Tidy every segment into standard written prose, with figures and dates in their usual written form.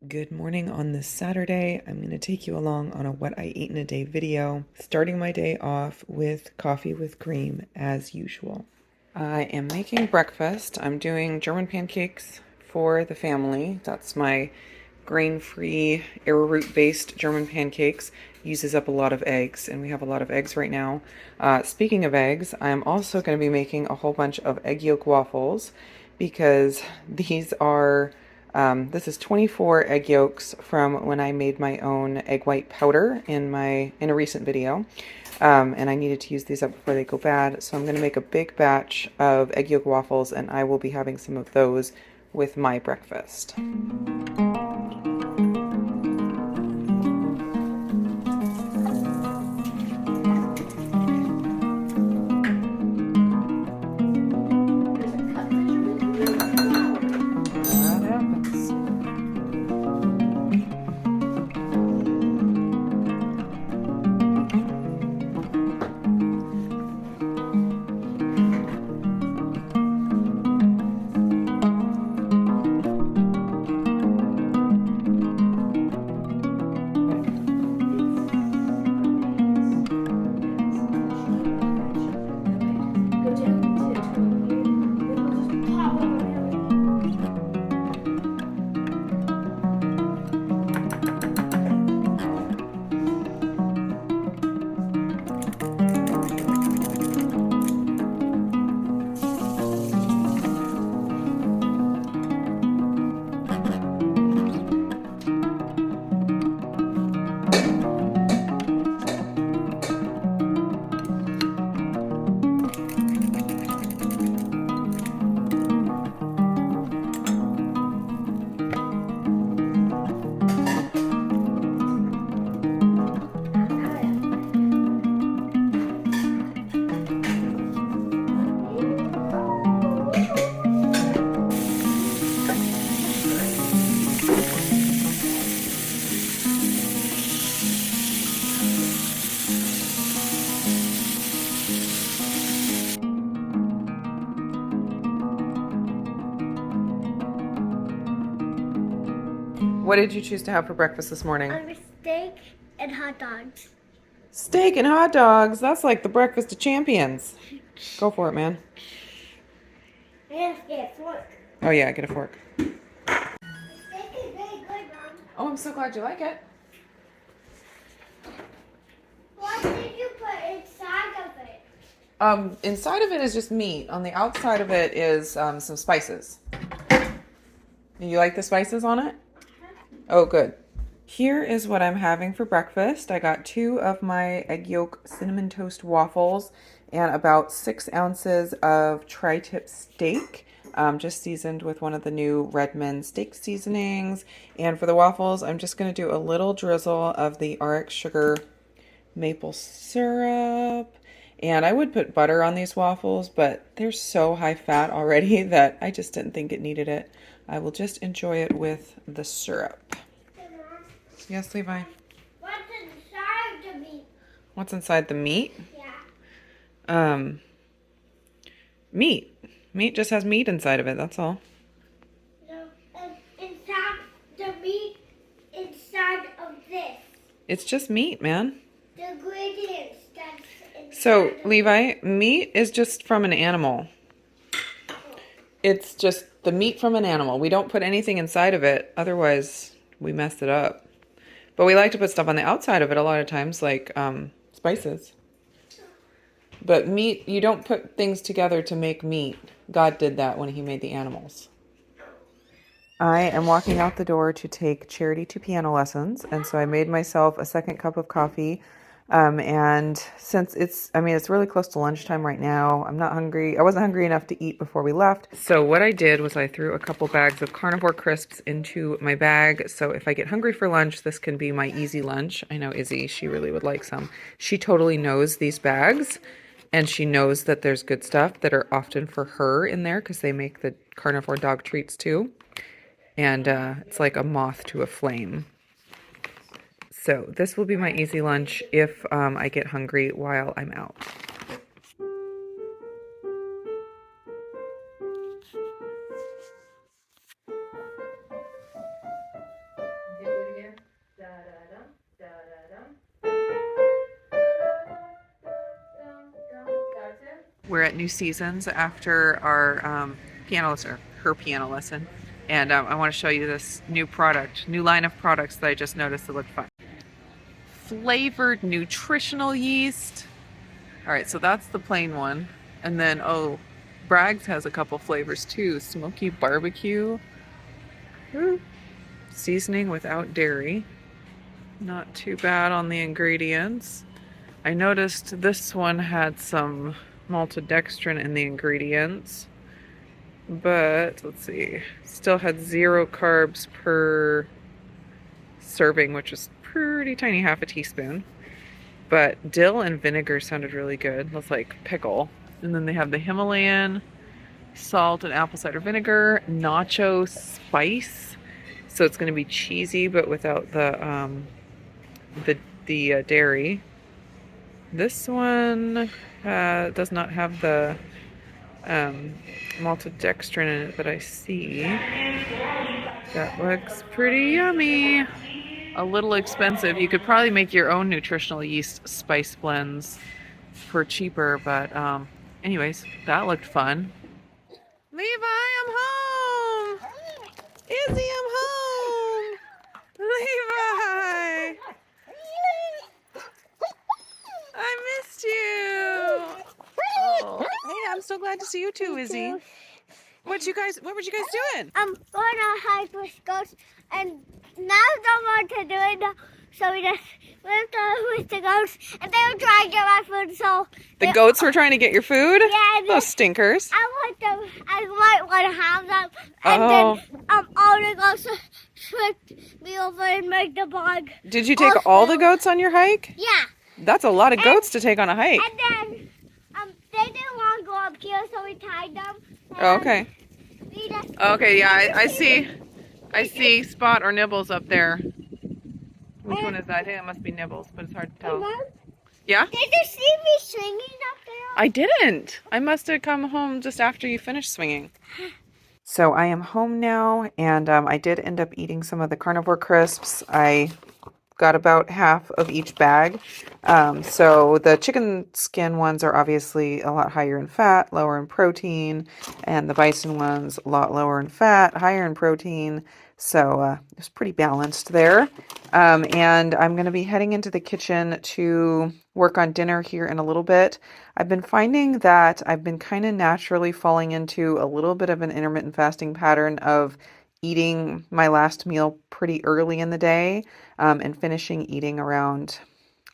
Good morning on this Saturday. I'm going to take you along on a what I ate in a day video, starting my day off with coffee with cream as usual. I am making breakfast. I'm doing German pancakes for the family. That's my grain-free, arrowroot-based German pancakes. Uses up a lot of eggs, and we have a lot of eggs right now. Speaking of eggs, I'm also going to be making a whole bunch of egg yolk waffles because these are this is 24 egg yolks from when I made my own egg white powder in a recent video. And I needed to use these up before they go bad. So I'm going to make a big batch of egg yolk waffles, and I will be having some of those with my breakfast. That happens. What did you choose to have for breakfast this morning? Steak and hot dogs. Steak and hot dogs. That's like the breakfast of champions. Go for it, man. I have to get a fork. Oh yeah, get a fork. Steak is very good, Mom. Oh, I'm so glad you like it. What did you put inside of it? Inside of it is just meat. On the outside of it is some spices. You like the spices on it? Oh, good. Here is what I'm having for breakfast. I got 2 of my egg yolk cinnamon toast waffles and about 6 ounces of tri-tip steak, just seasoned with one of the new Redmond steak seasonings. And for the waffles, I'm just going to do a little drizzle of the RX Sugar maple syrup. And I would put butter on these waffles, but they're so high fat already that I just didn't think it needed it. I will just enjoy it with the syrup. Yes, Levi? What's inside the meat? What's inside the meat? Yeah. Meat. Meat just has meat inside of it, that's all. No, inside the meat inside of this. It's just meat, man. The ingredients that's inside. So, Levi, meat is just from an animal. It's just the meat from an animal. We don't put anything inside of it, otherwise we mess it up. But we like to put stuff on the outside of it a lot of times, like spices. But meat, you don't put things together to make meat. God did that when he made the animals. I am walking out the door to take Charity to piano lessons, and so I made myself a second cup of coffee. And since it's really close to lunchtime right now, I'm not hungry. I wasn't hungry enough to eat before we left. So what I did was I threw a couple bags of carnivore crisps into my bag. So if I get hungry for lunch, this can be my easy lunch. I know Izzy, she really would like some. She totally knows these bags, and she knows that there's good stuff that are often for her in there because they make the carnivore dog treats too. And it's like a moth to a flame. So this will be my easy lunch if I get hungry while I'm out. We're at New Seasons after our piano lesson, her piano lesson. And I want to show you this new line of products that I just noticed that look fun. Flavored nutritional yeast. All right, so that's the plain one. And then, oh, Bragg's has a couple flavors too. Smoky barbecue. Ooh. Seasoning without dairy. Not too bad on the ingredients. I noticed this one had some maltodextrin in the ingredients. But, let's see, still had 0 carbs per serving, which is pretty tiny, half a teaspoon. But dill and vinegar sounded really good. That's like pickle. And then they have the Himalayan salt and apple cider vinegar, nacho spice. So it's going to be cheesy, but without the dairy. This one does not have the maltodextrin in it that I see. That looks pretty yummy. A little expensive. You could probably make your own nutritional yeast spice blends for cheaper, but anyways, that looked fun. Levi, I'm home! Izzy, I'm home! Levi! I missed you! Oh. Hey, I'm so glad to see you too, Izzy. What were you guys doing? I'm going to hike with goats, and now I don't want to do it. So we just went with the goats, and they were trying to get my food. So the goats were trying to get your food? Yeah. Those stinkers. I might want to have them, and then all the goats tripped me over and make the bog. Did you take all the goats on your hike? Yeah. That's a lot of goats to take on a hike. And then they didn't want to go up here, so we tied them. Oh, okay. Okay, yeah, I see Spot or Nibbles up there. Which one is that? I think it must be Nibbles, but it's hard to tell. Mom, Yeah? did you see me swinging up there? I didn't. I must have come home just after you finished swinging. So I am home now, and I did end up eating some of the carnivore crisps. I got about half of each bag. So the chicken skin ones are obviously a lot higher in fat, lower in protein, and the bison ones a lot lower in fat, higher in protein. So it's pretty balanced there. And I'm going to be heading into the kitchen to work on dinner here in a little bit. I've been finding that I've been kind of naturally falling into a little bit of an intermittent fasting pattern of eating my last meal pretty early in the day and finishing eating around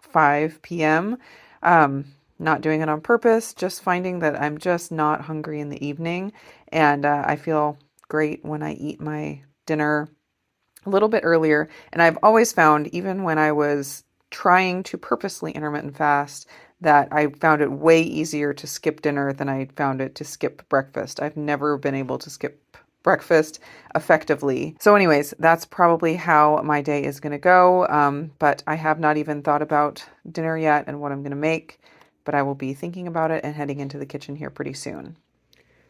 5 p.m. Not doing it on purpose, just finding that I'm just not hungry in the evening. And I feel great when I eat my dinner a little bit earlier. And I've always found, even when I was trying to purposely intermittent fast, that I found it way easier to skip dinner than I found it to skip breakfast. I've never been able to skip breakfast effectively. So anyways, that's probably how my day is going to go. But I have not even thought about dinner yet and what I'm going to make, but I will be thinking about it and heading into the kitchen here pretty soon.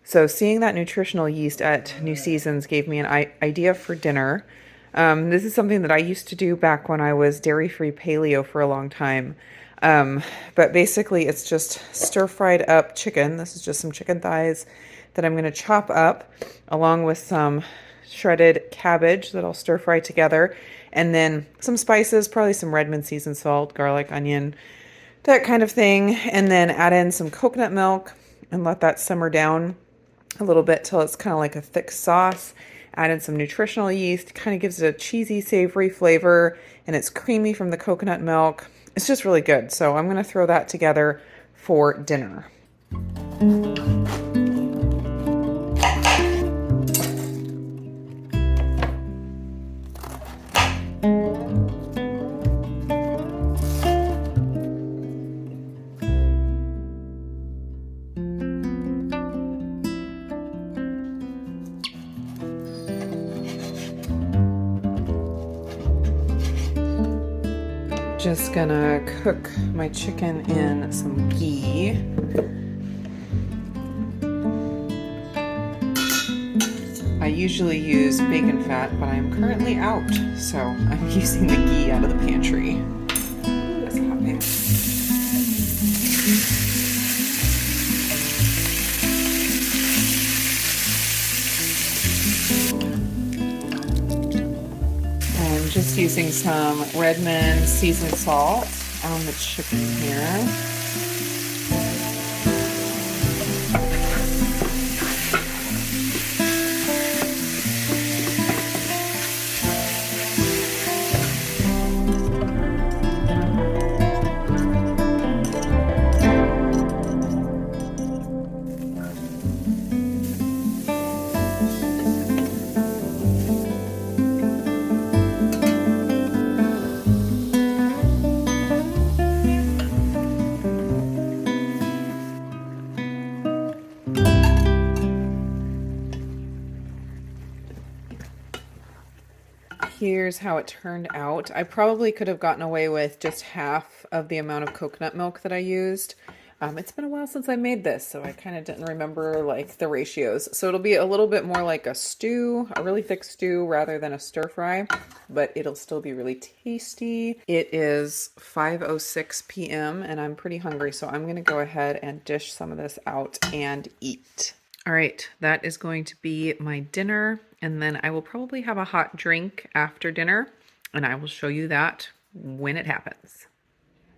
So seeing that nutritional yeast at New Seasons gave me an idea for dinner. This is something that I used to do back when I was dairy-free paleo for a long time. But basically it's just stir-fried up chicken. This is just some chicken thighs that I'm going to chop up along with some shredded cabbage that I'll stir fry together. And then some spices, probably some Redmond seasoned salt, garlic, onion, that kind of thing. And then add in some coconut milk and let that simmer down a little bit till it's kind of like a thick sauce. Add in some nutritional yeast, kind of gives it a cheesy, savory flavor, and it's creamy from the coconut milk. It's just really good. So I'm going to throw that together for dinner. Just gonna cook my chicken in some ghee. I usually use bacon fat, but I am currently out, so I'm using the ghee out of the pantry. This hot pan. just using some Redmond seasoned salt on the chicken here. Here's how it turned out. I probably could have gotten away with just half of the amount of coconut milk that I used. It's been a while since I made this, so I kind of didn't remember like the ratios. So it'll be a little bit more like a stew, a really thick stew rather than a stir fry, but it'll still be really tasty. It is 5:06 p.m. and I'm pretty hungry, so I'm gonna go ahead and dish some of this out and eat. All right, that is going to be my dinner, and then I will probably have a hot drink after dinner, and I will show you that when it happens.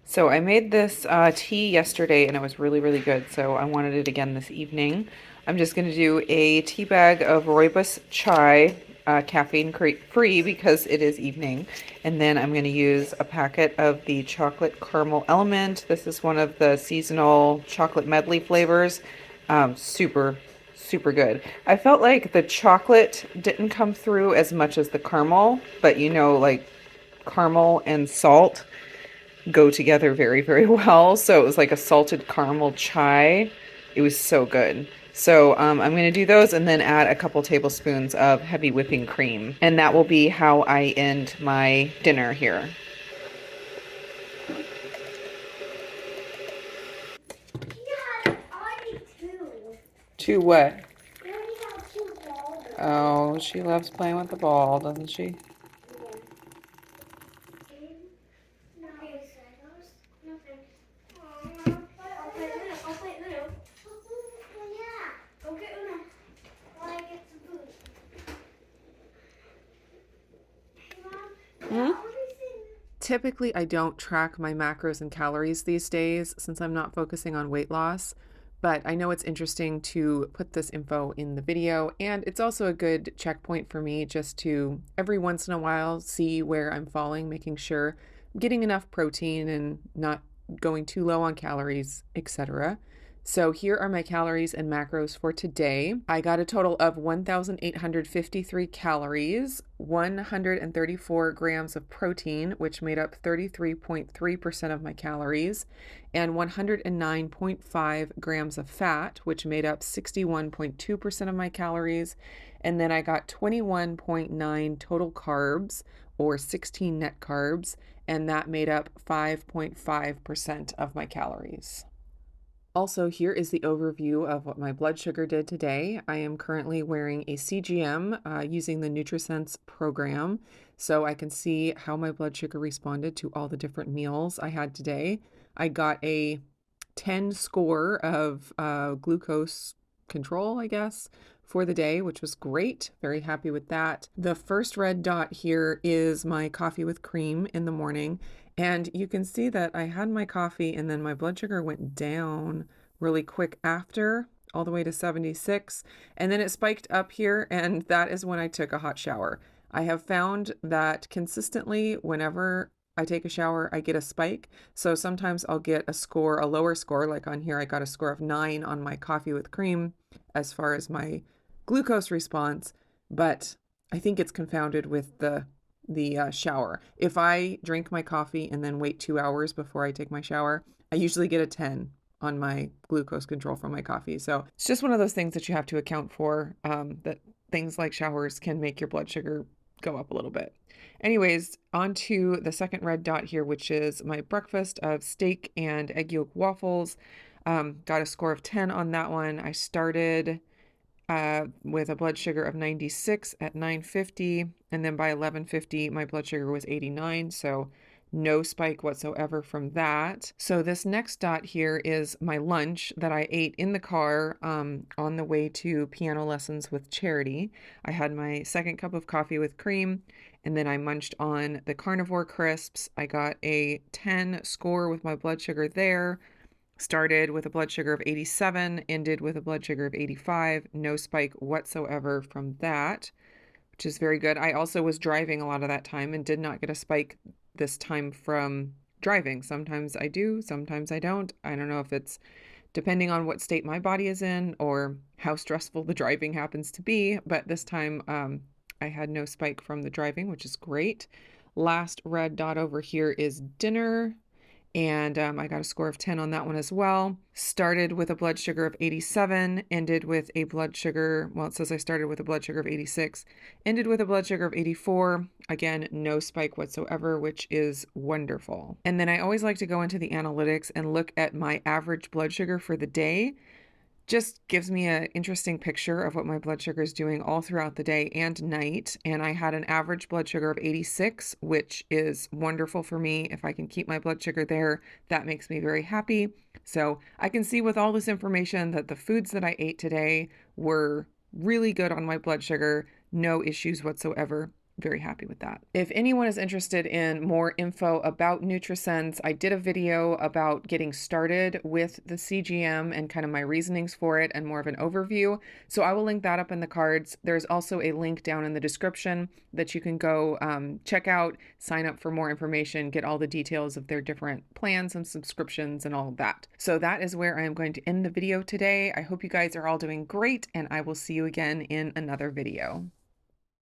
So I made this tea yesterday, and it was really, really good, so I wanted it again this evening. I'm just going to do a tea bag of rooibos chai, caffeine-free because it is evening, and then I'm going to use a packet of the chocolate caramel element. This is one of the seasonal chocolate medley flavors. Super good. I felt like the chocolate didn't come through as much as the caramel, but you know, like caramel and salt go together very, very well. So it was like a salted caramel chai. It was so good. So I'm going to do those and then add a couple tablespoons of heavy whipping cream. And that will be how I end my dinner here. Two what? Oh, she loves playing with the ball, doesn't she? Typically, I don't track my macros and calories these days since I'm not focusing on weight loss. But I know it's interesting to put this info in the video, and it's also a good checkpoint for me just to every once in a while see where I'm falling, making sure I'm getting enough protein and not going too low on calories, etc. So here are my calories and macros for today. I got a total of 1,853 calories, 134 grams of protein, which made up 33.3% of my calories, and 109.5 grams of fat, which made up 61.2% of my calories. And then I got 21.9 total carbs, or 16 net carbs, and that made up 5.5% of my calories. Also, here is the overview of what my blood sugar did today. I am currently wearing a CGM using the NutriSense program, so I can see how my blood sugar responded to all the different meals I had today. I got a 10 score of glucose control, I guess, for the day, which was great. Very happy with that. The first red dot here is my coffee with cream in the morning. And you can see that I had my coffee and then my blood sugar went down really quick after, all the way to 76. And then it spiked up here, and that is when I took a hot shower. I have found that consistently whenever I take a shower, I get a spike. So sometimes I'll get a score, a lower score, like on here, I got a score of 9 on my coffee with cream as far as my glucose response, but I think it's confounded with the shower. If I drink my coffee and then wait 2 hours before I take my shower, I usually get a 10 on my glucose control from my coffee. So it's just one of those things that you have to account for, that things like showers can make your blood sugar go up a little bit. Anyways, on to the second red dot here, which is my breakfast of steak and egg yolk waffles. Got a score of 10 on that one. I started with a blood sugar of 96 at 9:50, and then by 11:50 my blood sugar was 89, so no spike whatsoever from that. So this next dot here is my lunch that I ate in the car on the way to piano lessons with Charity. I had my second cup of coffee with cream, And then I munched on the carnivore crisps. I got a 10 score with my blood sugar there. Started with a blood sugar of 87, ended with a blood sugar of 85. No spike whatsoever from that, which is very good. I also was driving a lot of that time and did not get a spike this time from driving. Sometimes I do, sometimes I don't. I don't know if it's depending on what state my body is in or how stressful the driving happens to be. But this time I had no spike from the driving, which is great. Last red dot over here is dinner. And I got a score of 10 on that one as well. Started with a blood sugar of 87, ended with a blood sugar, well, it says I started with a blood sugar of 86, ended with a blood sugar of 84. Again, no spike whatsoever, which is wonderful. And then I always like to go into the analytics and look at my average blood sugar for the day. Just gives me an interesting picture of what my blood sugar is doing all throughout the day and night. And I had an average blood sugar of 86, which is wonderful for me. If I can keep my blood sugar there, that makes me very happy. So I can see with all this information that the foods that I ate today were really good on my blood sugar, no issues whatsoever. Very happy with that. If anyone is interested in more info about NutriSense, I did a video about getting started with the CGM and kind of my reasonings for it and more of an overview. So I will link that up in the cards. There's also a link down in the description that you can go check out, sign up for more information, get all the details of their different plans and subscriptions and all of that. So that is where I am going to end the video today. I hope you guys are all doing great, and I will see you again in another video.